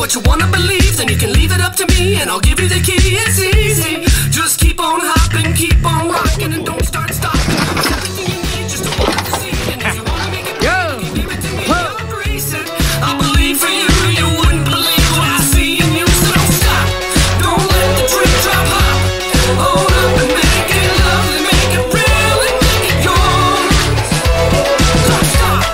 what you wanna believe, then you can leave it up to me, and I'll give you the key. It's easy. Just keep on hopping, keep on rocking, and don't start stopping. It's everything you need, just to want to see. And if you wanna make it better, you give it to me. I'll embrace it. I believe for you, you wouldn't believe what I see in you. So don't stop. Don't let the dream drop hop. Hold up and make it lovely, make it real, and make it yours. Don't stop.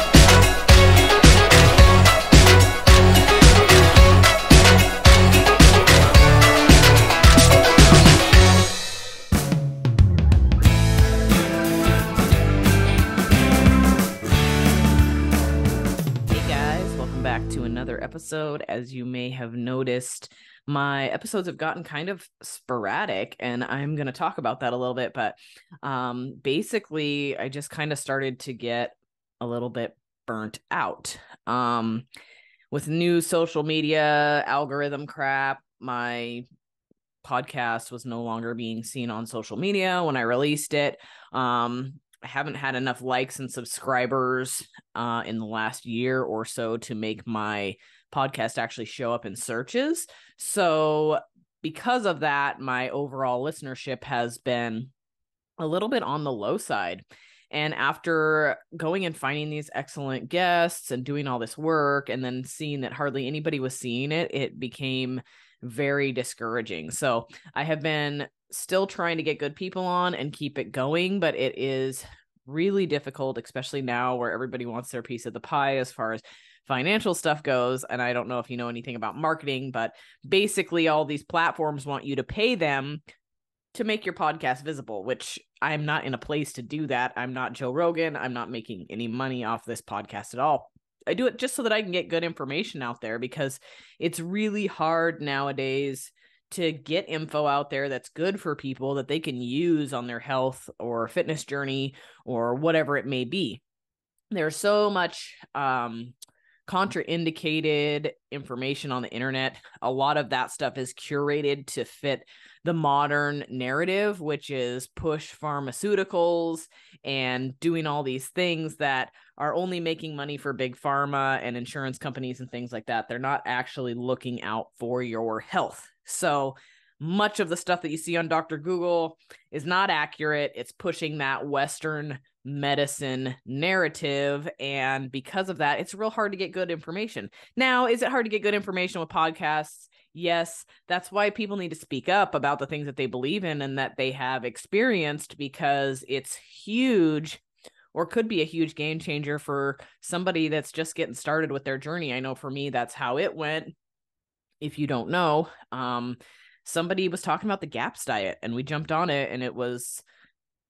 Back to another episode. As you may have noticed, my episodes have gotten kind of sporadic, and I'm going to talk about that a little bit, but basically I just kind of started to get a little bit burnt out with new social media algorithm crap. My podcast was no longer being seen on social media when I released it. I haven't had enough likes and subscribers in the last year or so to make my podcast actually show up in searches. So because of that, my overall listenership has been a little bit on the low side. And after going and finding these excellent guests and doing all this work and then seeing that hardly anybody was seeing it, it became very discouraging. So I have been still trying to get good people on and keep it going, but it is really difficult, especially now where everybody wants their piece of the pie as far as financial stuff goes. And I don't know if you know anything about marketing, but basically all these platforms want you to pay them to make your podcast visible, which I'm not in a place to do that. I'm not Joe Rogan. I'm not making any money off this podcast at all. I do it just so that I can get good information out there, because it's really hard nowadays to get info out there that's good for people that they can use on their health or fitness journey or whatever it may be. There's so much contraindicated information on the internet. A lot of that stuff is curated to fit the modern narrative, which is push pharmaceuticals and doing all these things that are only making money for big pharma and insurance companies and things like that. They're not actually looking out for your health. So much of the stuff that you see on Dr. Google is not accurate. It's pushing that Western medicine narrative. And because of that, it's real hard to get good information. Now, is it hard to get good information with podcasts? Yes, that's why people need to speak up about the things that they believe in and that they have experienced, because it's huge, or could be a huge game changer for somebody that's just getting started with their journey. I know for me, that's how it went. If you don't know, somebody was talking about the GAPS diet and we jumped on it, and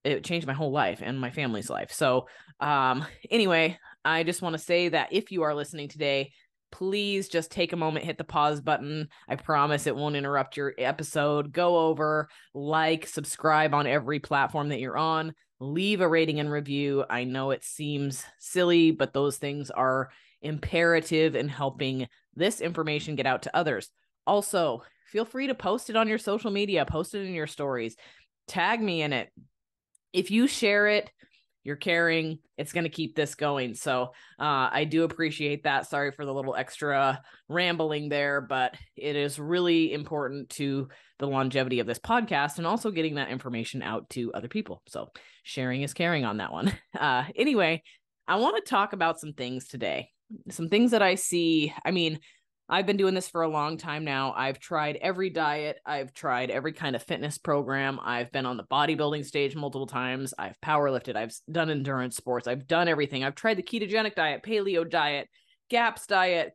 it changed my whole life and my family's life. So anyway, I just want to say that if you are listening today, please just take a moment, hit the pause button. I promise it won't interrupt your episode. Go over, like, subscribe on every platform that you're on, leave a rating and review. I know it seems silly, but those things are imperative in helping this information get out to others. Also, feel free to post it on your social media, post it in your stories, tag me in it. If you share it, you're caring, it's going to keep this going. So I do appreciate that. Sorry for the little extra rambling there, but it is really important to the longevity of this podcast and also getting that information out to other people. So sharing is caring on that one. Anyway, I want to talk about some things today. Some things that I see. I mean, I've been doing this for a long time now. I've tried every diet. I've tried every kind of fitness program. I've been on the bodybuilding stage multiple times. I've powerlifted. I've done endurance sports. I've done everything. I've tried the ketogenic diet, paleo diet, GAPS diet,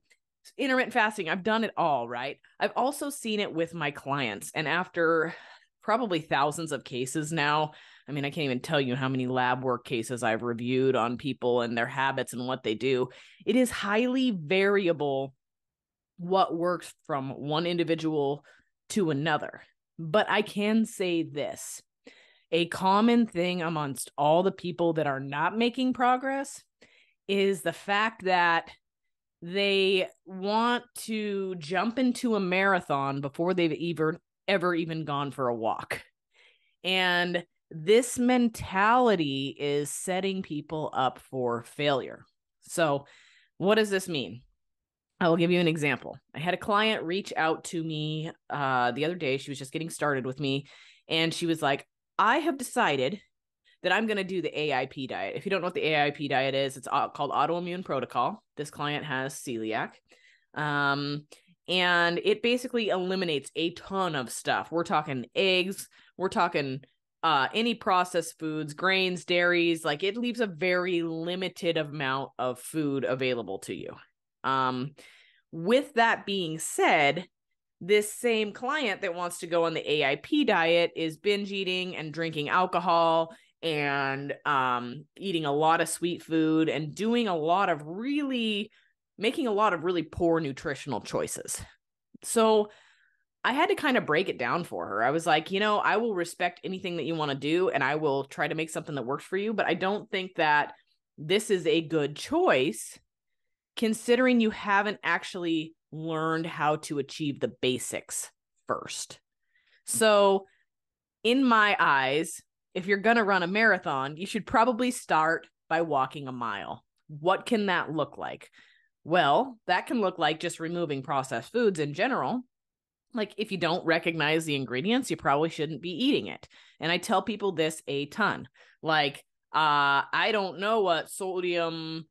intermittent fasting. I've done it all, right? I've also seen it with my clients. And after probably thousands of cases now, I mean, I can't even tell you how many lab work cases I've reviewed on people and their habits and what they do. It is highly variable what works from one individual to another. But I can say this, a common thing amongst all the people that are not making progress is the fact that they want to jump into a marathon before they've ever even gone for a walk. And this mentality is setting people up for failure. So what does this mean? I will give you an example. I had a client reach out to me the other day. She was just getting started with me, and she was like, I have decided that I'm going to do the AIP diet. If you don't know what the AIP diet is, it's called Autoimmune Protocol. This client has celiac. And it basically eliminates a ton of stuff. We're talking eggs, we're talking any processed foods, grains, dairies. Like, it leaves a very limited amount of food available to you. With that being said, this same client that wants to go on the AIP diet is binge eating and drinking alcohol and eating a lot of sweet food and doing making a lot of really poor nutritional choices. So I had to kind of break it down for her. I was like, I will respect anything that you want to do, and I will try to make something that works for you, but I don't think that this is a good choice considering you haven't actually learned how to achieve the basics first. So in my eyes, if you're going to run a marathon, you should probably start by walking a mile. What can that look like? Well, that can look like just removing processed foods in general. Like, if you don't recognize the ingredients, you probably shouldn't be eating it. And I tell people this a ton. Like, I don't know what sodium,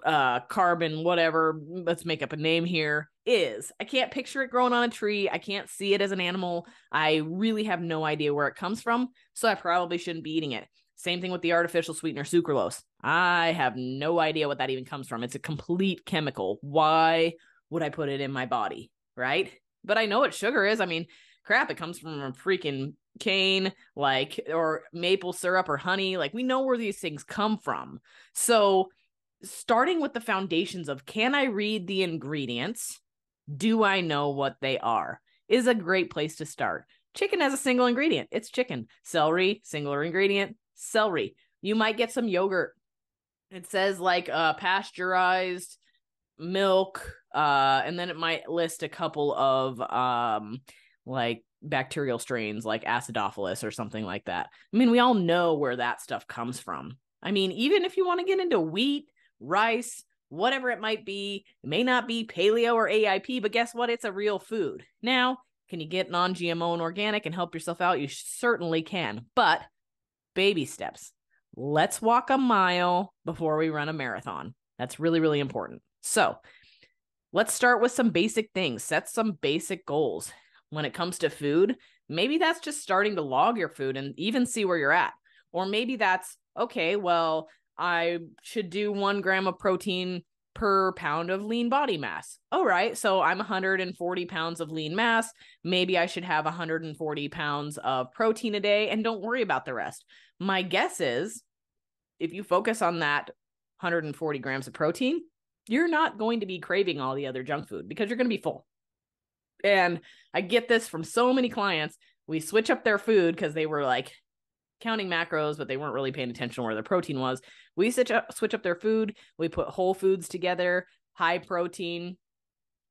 carbon, whatever, let's make up a name here, is. I can't picture it growing on a tree. I can't see it as an animal. I really have no idea where it comes from. So I probably shouldn't be eating it. Same thing with the artificial sweetener sucralose. I have no idea what that even comes from. It's a complete chemical. Why would I put it in my body? Right? But I know what sugar is. I mean, crap, it comes from a freaking cane, like, or maple syrup or honey. Like, we know where these things come from. So starting with the foundations of, can I read the ingredients? Do I know what they are? Is a great place to start. Chicken has a single ingredient. It's chicken. Celery, singular ingredient, celery. You might get some yogurt. It says like pasteurized milk, and then it might list a couple of like bacterial strains like acidophilus or something like that. I mean, we all know where that stuff comes from. I mean, even if you want to get into wheat, rice, whatever it might be, it may not be paleo or AIP, but guess what? It's a real food. Now, can you get non-GMO and organic and help yourself out? You certainly can, but baby steps. Let's walk a mile before we run a marathon. That's really, really important. So let's start with some basic things. Set some basic goals. When it comes to food, maybe that's just starting to log your food and even see where you're at. Or maybe that's, okay, well, I should do 1 gram of protein per pound of lean body mass. All right, so I'm 140 pounds of lean mass. Maybe I should have 140 pounds of protein a day and don't worry about the rest. My guess is if you focus on that 140 grams of protein, you're not going to be craving all the other junk food because you're going to be full. And I get this from so many clients. We switch up their food because they were like counting macros, but they weren't really paying attention where their protein was. We switch up their food. We put whole foods together, high protein,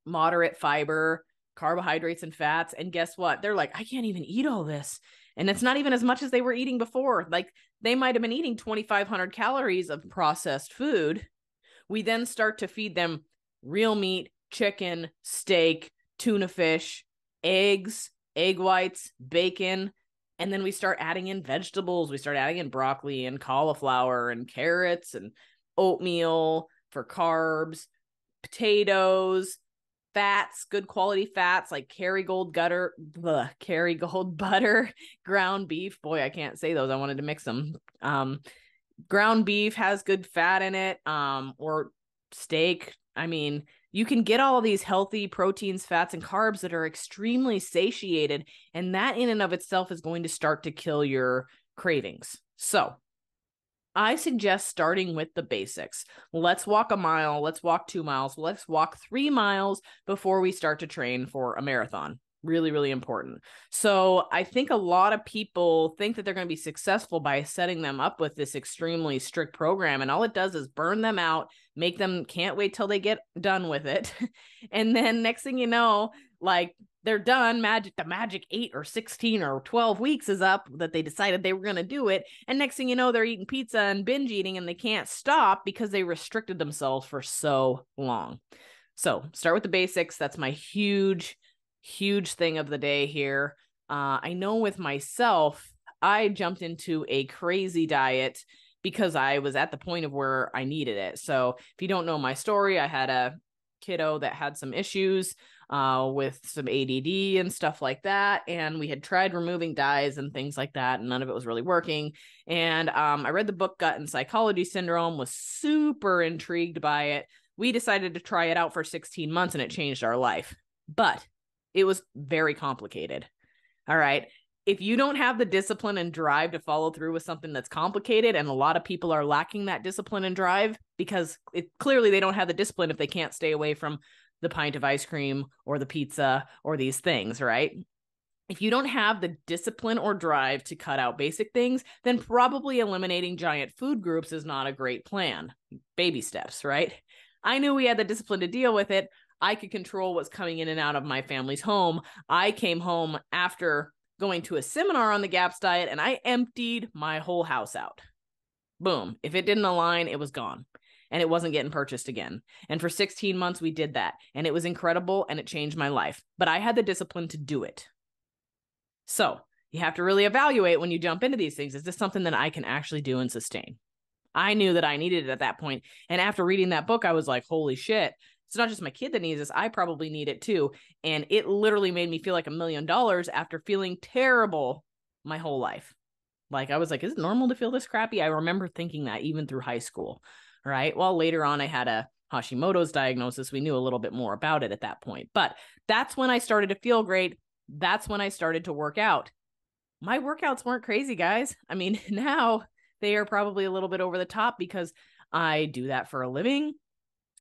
moderate fiber, carbohydrates and fats. And guess what? They're like, I can't even eat all this. And it's not even as much as they were eating before. Like, they might have been eating 2,500 calories of processed food. We then start to feed them real meat, chicken, steak, tuna fish, eggs, egg whites, bacon. And then we start adding in vegetables. We start adding in broccoli and cauliflower and carrots and oatmeal for carbs, potatoes, fats, good quality fats like Kerrygold butter, ground beef. Boy, I can't say those. I wanted to mix them. Ground beef has good fat in it, or steak. I mean, you can get all of these healthy proteins, fats, and carbs that are extremely satiated, and that in and of itself is going to start to kill your cravings. So I suggest starting with the basics. Let's walk a mile. Let's walk 2 miles. Let's walk 3 miles before we start to train for a marathon. Really, really important. So I think a lot of people think that they're going to be successful by setting them up with this extremely strict program. And all it does is burn them out, make them can't wait till they get done with it. And then next thing you know, like, they're done. The magic 8 or 16 or 12 weeks is up that they decided they were going to do it. And next thing you know, they're eating pizza and binge eating and they can't stop because they restricted themselves for so long. So start with the basics. That's my huge thing of the day here. I know with myself, I jumped into a crazy diet because I was at the point of where I needed it. So if you don't know my story, I had a kiddo that had some issues with some ADD and stuff like that. And we had tried removing dyes and things like that, and none of it was really working. And I read the book Gut and Psychology Syndrome, was super intrigued by it. We decided to try it out for 16 months and it changed our life. But it was very complicated. All right. If you don't have the discipline and drive to follow through with something that's complicated, and a lot of people are lacking that discipline and drive because clearly they don't have the discipline if they can't stay away from the pint of ice cream or the pizza or these things, right? If you don't have the discipline or drive to cut out basic things, then probably eliminating giant food groups is not a great plan. Baby steps, right? I knew we had the discipline to deal with it. I could control what's coming in and out of my family's home. I came home after going to a seminar on the GAPS diet and I emptied my whole house out. Boom. If it didn't align, it was gone and it wasn't getting purchased again. And for 16 months, we did that and it was incredible and it changed my life, but I had the discipline to do it. So you have to really evaluate when you jump into these things. Is this something that I can actually do and sustain? I knew that I needed it at that point. And after reading that book, I was like, holy shit. It's not just my kid that needs this. I probably need it too. And it literally made me feel like $1 million after feeling terrible my whole life. Like I was like, is it normal to feel this crappy? I remember thinking that even through high school, right? Well, later on, I had a Hashimoto's diagnosis. We knew a little bit more about it at that point. But that's when I started to feel great. That's when I started to work out. My workouts weren't crazy, guys. I mean, now they are probably a little bit over the top because I do that for a living.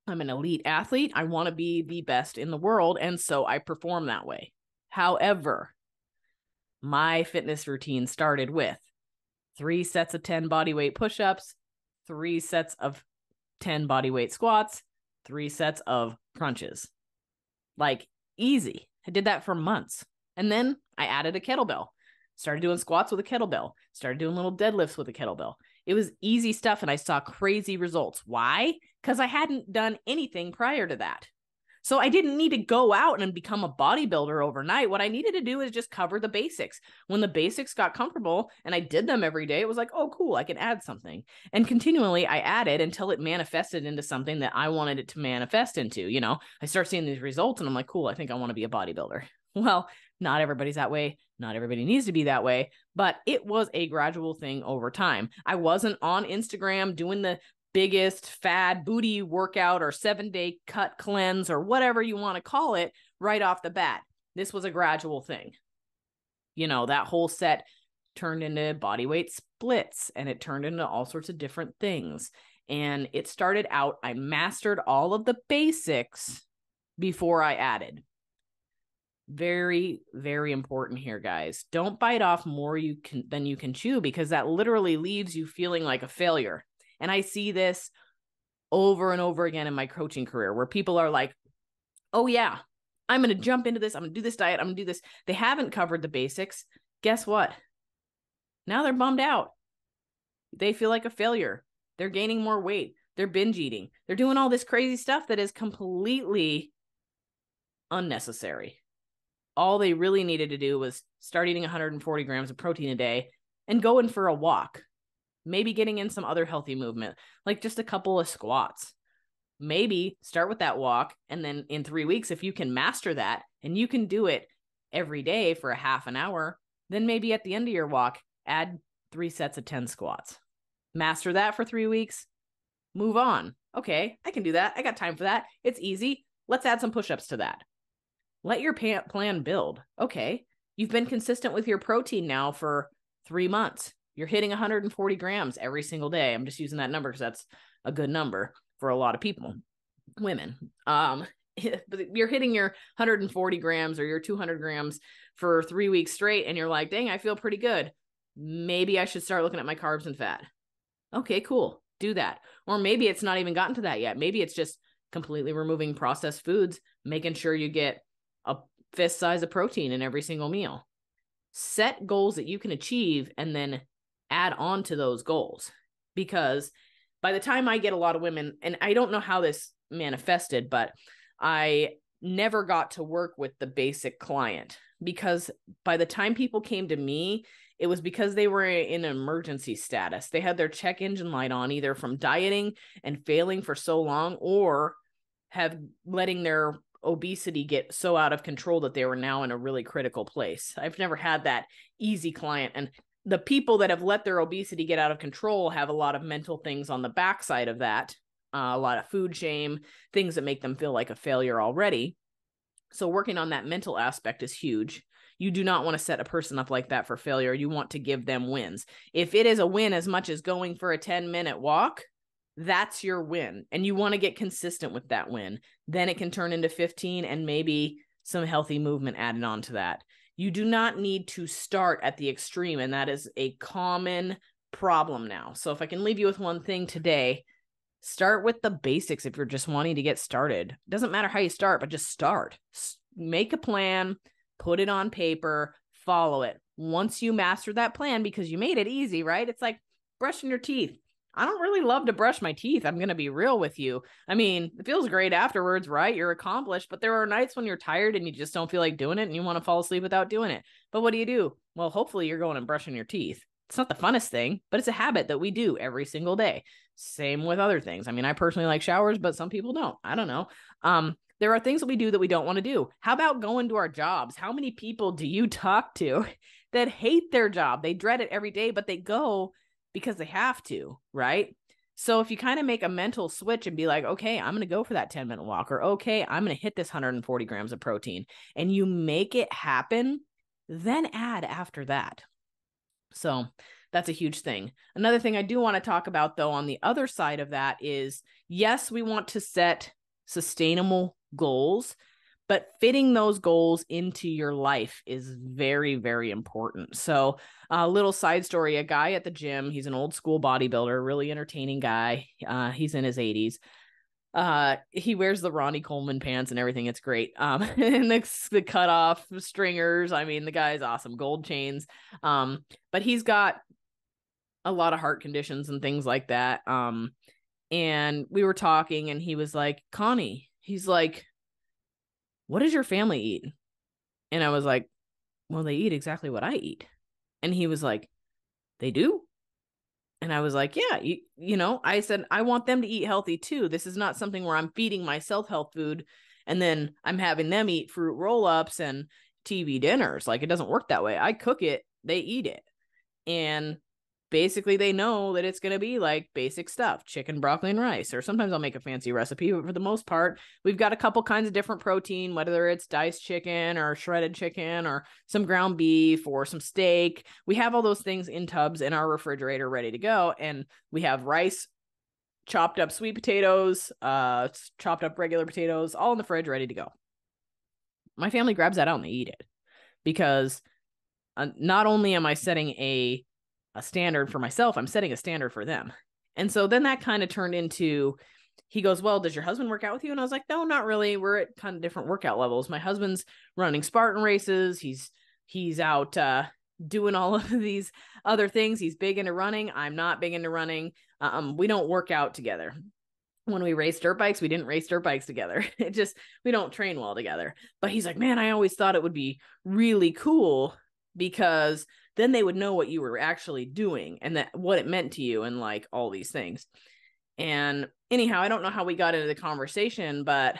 I'm an elite athlete. I want to be the best in the world. And so I perform that way. However, my fitness routine started with 3 sets of 10 bodyweight push-ups, 3 sets of 10 bodyweight squats, 3 sets of crunches. Like easy. I did that for months. And then I added a kettlebell. Started doing squats with a kettlebell. Started doing little deadlifts with a kettlebell. It was easy stuff and I saw crazy results. Why? Because I hadn't done anything prior to that. So I didn't need to go out and become a bodybuilder overnight. What I needed to do is just cover the basics. When the basics got comfortable and I did them every day, it was like, oh, cool, I can add something. And continually I added until it manifested into something that I wanted it to manifest into. You know, I start seeing these results and I'm like, cool, I think I want to be a bodybuilder. Well, not everybody's that way. Not everybody needs to be that way, but it was a gradual thing over time. I wasn't on Instagram doing the biggest fad booty workout or 7-day cut cleanse or whatever you want to call it right off the bat. This was a gradual thing. You know, that whole set turned into bodyweight splits and it turned into all sorts of different things. And it started out, I mastered all of the basics before I added. Very, very important here, guys. Don't bite off more than you can chew, because that literally leaves you feeling like a failure. And I see this over and over again in my coaching career where people are like, oh yeah, I'm going to jump into this. I'm going to do this diet. I'm going to do this. They haven't covered the basics. Guess what? Now they're bummed out. They feel like a failure. They're gaining more weight. They're binge eating. They're doing all this crazy stuff that is completely unnecessary. All they really needed to do was start eating 140 grams of protein a day and going for a walk. Maybe getting in some other healthy movement, like just a couple of squats. Maybe start with that walk. And then in 3 weeks, if you can master that and you can do it every day for a half an hour, then maybe at the end of your walk, add 3 sets of 10 squats. Master that for 3 weeks. Move on. Okay, I can do that. I got time for that. It's easy. Let's add some push-ups to that. Let your plan build. Okay, you've been consistent with your protein now for 3 months. You're hitting 140 grams every single day. I'm just using that number because that's a good number for a lot of people, women. But you're hitting your 140 grams or your 200 grams for 3 weeks straight, and you're like, dang, I feel pretty good. Maybe I should start looking at my carbs and fat. Okay, cool. Do that. Or maybe it's not even gotten to that yet. Maybe it's just completely removing processed foods, making sure you get a fist size of protein in every single meal. Set goals that you can achieve and then add on to those goals. Because by the time I get a lot of women, and I don't know how this manifested, but I never got to work with the basic client, because by the time people came to me, it was because they were in emergency status. They had their check engine light on, either from dieting and failing for so long, or have letting their obesity get so out of control that they were now in a really critical place. I've never had that easy client. And the people that have let their obesity get out of control have a lot of mental things on the backside of that, a lot of food shame, things that make them feel like a failure already. So working on that mental aspect is huge. You do not want to set a person up like that for failure. You want to give them wins. If it is a win as much as going for a 10-minute walk, that's your win. And you want to get consistent with that win. Then it can turn into 15 and maybe some healthy movement added on to that. You do not need to start at the extreme. And that is a common problem now. So if I can leave you with one thing today, start with the basics if you're just wanting to get started. It doesn't matter how you start, but just start. Make a plan, put it on paper, follow it. Once you master that plan, because you made it easy, right? It's like brushing your teeth. I don't really love to brush my teeth. I'm going to be real with you. I mean, it feels great afterwards, right? You're accomplished, but there are nights when you're tired and you just don't feel like doing it and you want to fall asleep without doing it. But what do? Well, hopefully you're going and brushing your teeth. It's not the funnest thing, but it's a habit that we do every single day. Same with other things. I mean, I personally like showers, but some people don't. I don't know. There are things that we do that we don't want to do. How about going to our jobs? How many people do you talk to that hate their job? They dread it every day, but they go because they have to, right? So if you kind of make a mental switch and be like, okay, I'm going to go for that 10-minute walk, or okay, I'm going to hit this 140 grams of protein, and you make it happen, then add after that. So that's a huge thing. Another thing I do want to talk about, though, on the other side of that is, yes, we want to set sustainable goals, but fitting those goals into your life is very, very important. So a little side story, a guy at the gym, he's an old school bodybuilder, really entertaining guy. He's in his 80s. He wears the Ronnie Coleman pants and everything. It's great. And the cut off stringers. I mean, the guy's awesome. Gold chains. But he's got a lot of heart conditions and things like that. And we were talking and he was like, Connie, he's like, what does your family eat? And I was like, well, they eat exactly what I eat. And he was like, they do? And I was like, yeah, you know, I said, I want them to eat healthy too. This is not something where I'm feeding myself health food and then I'm having them eat fruit roll-ups and TV dinners. Like, it doesn't work that way. I cook it, they eat it. And basically they know that it's going to be like basic stuff, chicken, broccoli, and rice, or sometimes I'll make a fancy recipe, but for the most part, we've got a couple kinds of different protein, whether it's diced chicken or shredded chicken or some ground beef or some steak. We have all those things in tubs in our refrigerator ready to go. And we have rice, chopped up sweet potatoes, chopped up regular potatoes, all in the fridge ready to go. My family grabs that out and they eat it, because not only am I setting a standard for myself, I'm setting a standard for them. And so then that kind of turned into, he goes, well, does your husband work out with you? And I was like, no, not really. We're at kind of different workout levels. My husband's running Spartan races. He's out doing all of these other things. He's big into running. I'm not big into running. We don't work out together. When we race dirt bikes, we didn't race dirt bikes together. We don't train well together. But he's like, man, I always thought it would be really cool, because then they would know what you were actually doing and that what it meant to you and like all these things. And anyhow, I don't know how we got into the conversation, but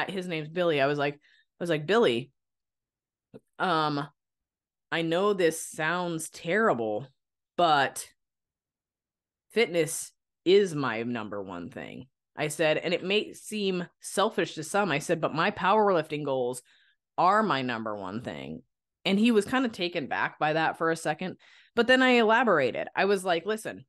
his name's Billy. I was like, Billy, I know this sounds terrible, but fitness is my number one thing. I said, and it may seem selfish to some. I said, but my powerlifting goals are my number one thing. And he was kind of taken back by that for a second. But then I elaborated. I was like, listen,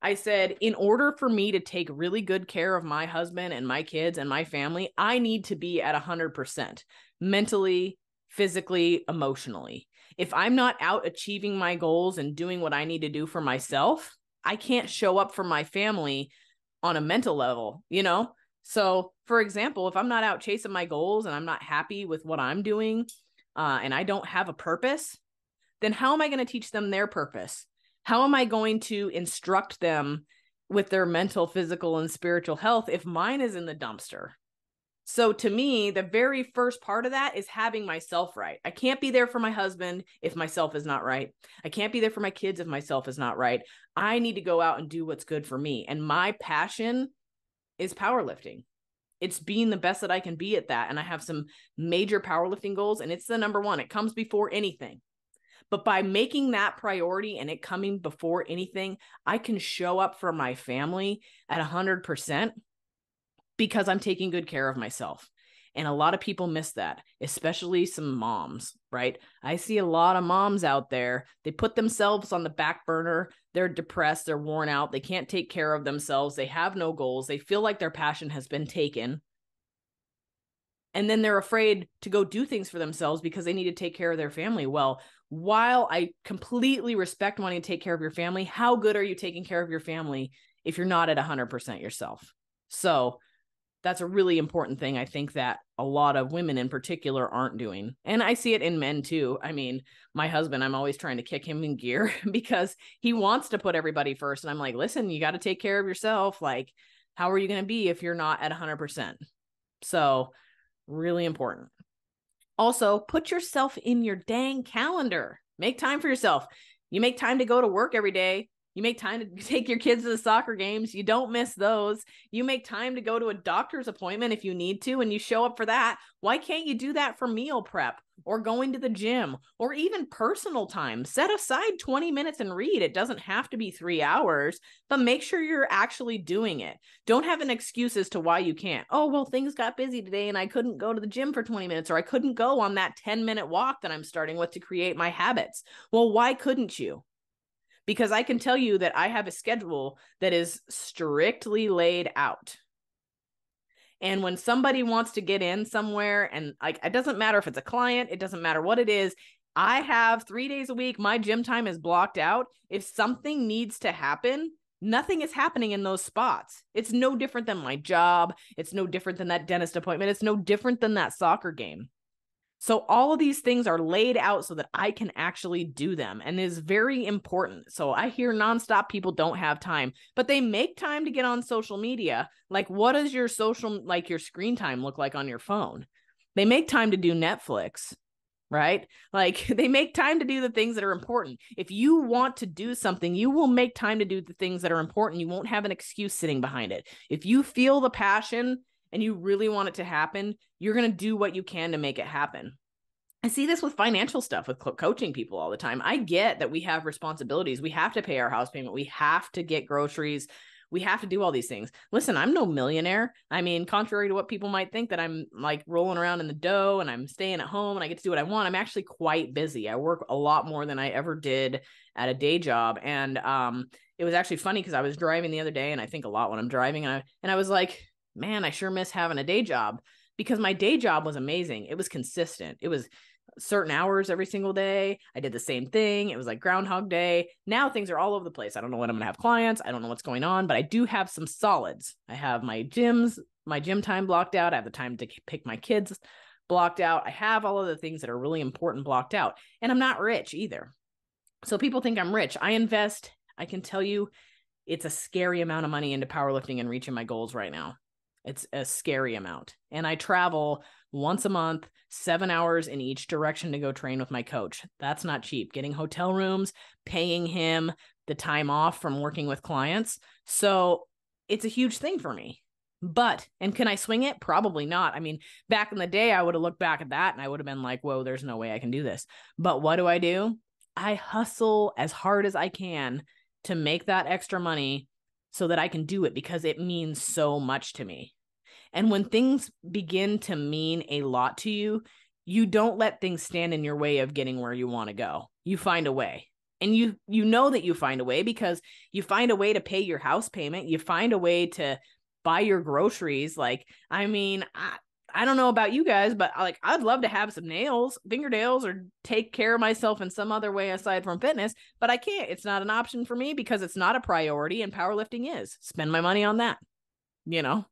I said, in order for me to take really good care of my husband and my kids and my family, I need to be at 100% mentally, physically, emotionally. If I'm not out achieving my goals and doing what I need to do for myself, I can't show up for my family on a mental level, you know? So for example, if I'm not out chasing my goals and I'm not happy with what I'm doing, and I don't have a purpose, then how am I going to teach them their purpose? How am I going to instruct them with their mental, physical, and spiritual health if mine is in the dumpster? So to me, the very first part of that is having myself right. I can't be there for my husband if myself is not right. I can't be there for my kids if myself is not right. I need to go out and do what's good for me. And my passion is powerlifting. It's being the best that I can be at that. And I have some major powerlifting goals, and it's the number one. It comes before anything. But by making that priority and it coming before anything, I can show up for my family at 100%. Because I'm taking good care of myself. And a lot of people miss that, especially some moms, right? I see a lot of moms out there. They put themselves on the back burner. They're depressed. They're worn out. They can't take care of themselves. They have no goals. They feel like their passion has been taken. And then they're afraid to go do things for themselves because they need to take care of their family. Well, while I completely respect wanting to take care of your family, how good are you taking care of your family if you're not at 100% yourself? So that's a really important thing. I think that a lot of women in particular aren't doing. And I see it in men too. I mean, my husband, I'm always trying to kick him in gear because he wants to put everybody first. And I'm like, listen, you got to take care of yourself. Like, how are you going to be if you're not at 100%? So really important. Also, put yourself in your dang calendar. Make time for yourself. You make time to go to work every day. You make time to take your kids to the soccer games. You don't miss those. You make time to go to a doctor's appointment if you need to, and you show up for that. Why can't you do that for meal prep or going to the gym or even personal time? Set aside 20 minutes and read. It doesn't have to be 3 hours, but make sure you're actually doing it. Don't have an excuse as to why you can't. Oh, well, things got busy today and I couldn't go to the gym for 20 minutes, or I couldn't go on that 10-minute walk that I'm starting with to create my habits. Well, why couldn't you? Because I can tell you that I have a schedule that is strictly laid out. And when somebody wants to get in somewhere, and like, it doesn't matter if it's a client, it doesn't matter what it is. I have 3 days a week. My gym time is blocked out. If something needs to happen, nothing is happening in those spots. It's no different than my job. It's no different than that dentist appointment. It's no different than that soccer game. So all of these things are laid out so that I can actually do them, and it is very important. So I hear nonstop people don't have time, but they make time to get on social media. Like, what does your your screen time look like on your phone? They make time to do Netflix, right? Like, they make time to do the things that are important. If you want to do something, you will make time to do the things that are important. You won't have an excuse sitting behind it. If you feel the passion and you really want it to happen, you're going to do what you can to make it happen. I see this with financial stuff, with coaching people all the time. I get that we have responsibilities. We have to pay our house payment. We have to get groceries. We have to do all these things. Listen, I'm no millionaire. I mean, contrary to what people might think, that I'm like rolling around in the dough and I'm staying at home and I get to do what I want, I'm actually quite busy. I work a lot more than I ever did at a day job. And it was actually funny because I was driving the other day, and I think a lot when I'm driving, and I was like, man, I sure miss having a day job, because my day job was amazing. It was consistent. It was certain hours every single day. I did the same thing. It was like Groundhog Day. Now things are all over the place. I don't know when I'm going to have clients. I don't know what's going on, but I do have some solids. I have my gym time blocked out. I have the time to pick my kids blocked out. I have all of the things that are really important blocked out. And I'm not rich either. So people think I'm rich. I invest, I can tell you, it's a scary amount of money into powerlifting and reaching my goals right now. It's a scary amount. And I travel once a month, 7 hours in each direction to go train with my coach. That's not cheap. Getting hotel rooms, paying him the time off from working with clients. So it's a huge thing for me. And can I swing it? Probably not. I mean, back in the day, I would have looked back at that and I would have been like, whoa, there's no way I can do this. But what do? I hustle as hard as I can to make that extra money so that I can do it, because it means so much to me. And when things begin to mean a lot to you, you don't let things stand in your way of getting where you want to go. You find a way. And you know that you find a way, because you find a way to pay your house payment. You find a way to buy your groceries. Like, I mean, I don't know about you guys, but like, I'd love to have some fingernails, or take care of myself in some other way aside from fitness, but I can't. It's not an option for me because it's not a priority, and powerlifting is. Spend my money on that. You know,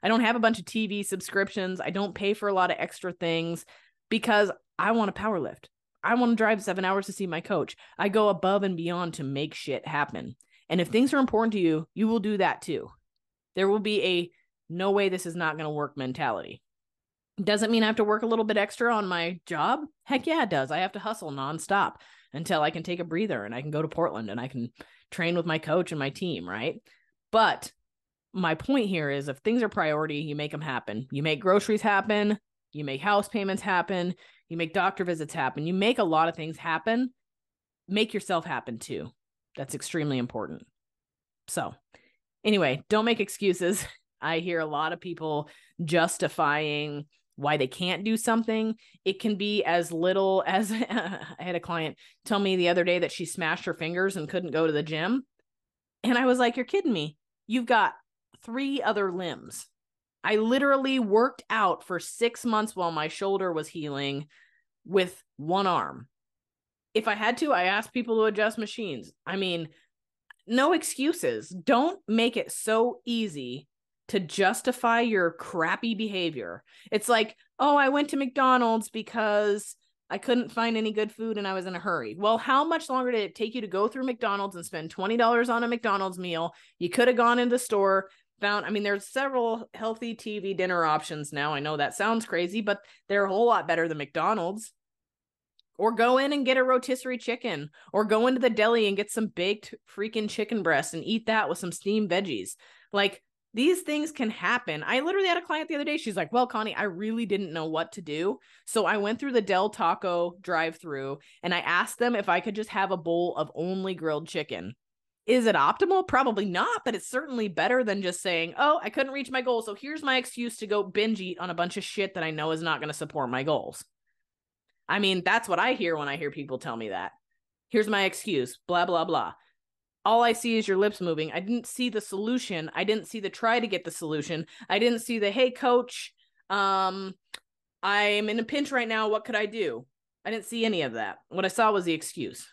I don't have a bunch of TV subscriptions. I don't pay for a lot of extra things because I want to powerlift. I want to drive 7 hours to see my coach. I go above and beyond to make shit happen. And if things are important to you, you will do that too. There will be a no way this is not going to work mentality. Doesn't mean I have to work a little bit extra on my job. Heck yeah, it does. I have to hustle nonstop until I can take a breather and I can go to Portland and I can train with my coach and my team, right? But my point here is if things are priority, you make them happen. You make groceries happen. You make house payments happen. You make doctor visits happen. You make a lot of things happen. Make yourself happen too. That's extremely important. So anyway, don't make excuses. I hear a lot of people justifying why they can't do something. It can be as little as I had a client tell me the other day that she smashed her fingers and couldn't go to the gym. And I was like, you're kidding me. You've got 3 other limbs. I literally worked out for 6 months while my shoulder was healing with one arm. If I had to, I asked people to adjust machines. I mean, no excuses. Don't make it so easy to justify your crappy behavior. It's like, oh, I went to McDonald's because I couldn't find any good food and I was in a hurry. Well, how much longer did it take you to go through McDonald's and spend $20 on a McDonald's meal? You could have gone into the store, there's several healthy TV dinner options now. I know that sounds crazy, but they're a whole lot better than McDonald's. Or go in and get a rotisserie chicken, or go into the deli and get some baked freaking chicken breast and eat that with some steamed veggies. Like, these things can happen. I literally had a client the other day. She's like, well, Connie, I really didn't know what to do. So I went through the Del Taco drive-thru and I asked them if I could just have a bowl of only grilled chicken. Is it optimal? Probably not, but it's certainly better than just saying, oh, I couldn't reach my goal, so here's my excuse to go binge eat on a bunch of shit that I know is not going to support my goals. I mean, that's what I hear when I hear people tell me that. Here's my excuse, blah, blah, blah. All I see is your lips moving. I didn't see the solution. I didn't see the try to get the solution. I didn't see the, hey, coach, I'm in a pinch right now. What could I do? I didn't see any of that. What I saw was the excuse.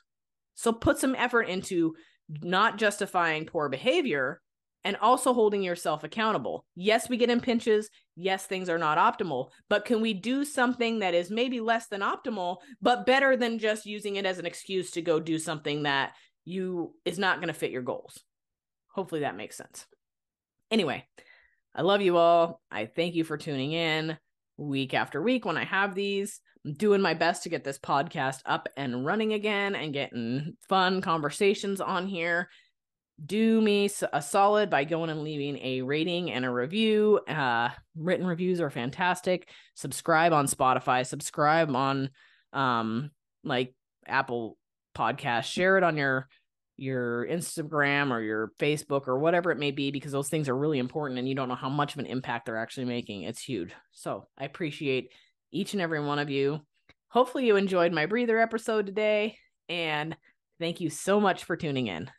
So put some effort into not justifying poor behavior and also holding yourself accountable. Yes, we get in pinches. Yes, things are not optimal, but can we do something that is maybe less than optimal, but better than just using it as an excuse to go do something that is not going to fit your goals? Hopefully that makes sense. Anyway, I love you all. I thank you for tuning in week after week when I have these. I'm doing my best to get this podcast up and running again and getting fun conversations on here. Do me a solid by going and leaving a rating and a review. Written reviews are fantastic. Subscribe on Spotify. Subscribe on like Apple Podcasts. Share it on your Instagram or your Facebook or whatever it may be, because those things are really important and you don't know how much of an impact they're actually making. It's huge. So I appreciate each and every one of you. Hopefully you enjoyed my breather episode today, and thank you so much for tuning in.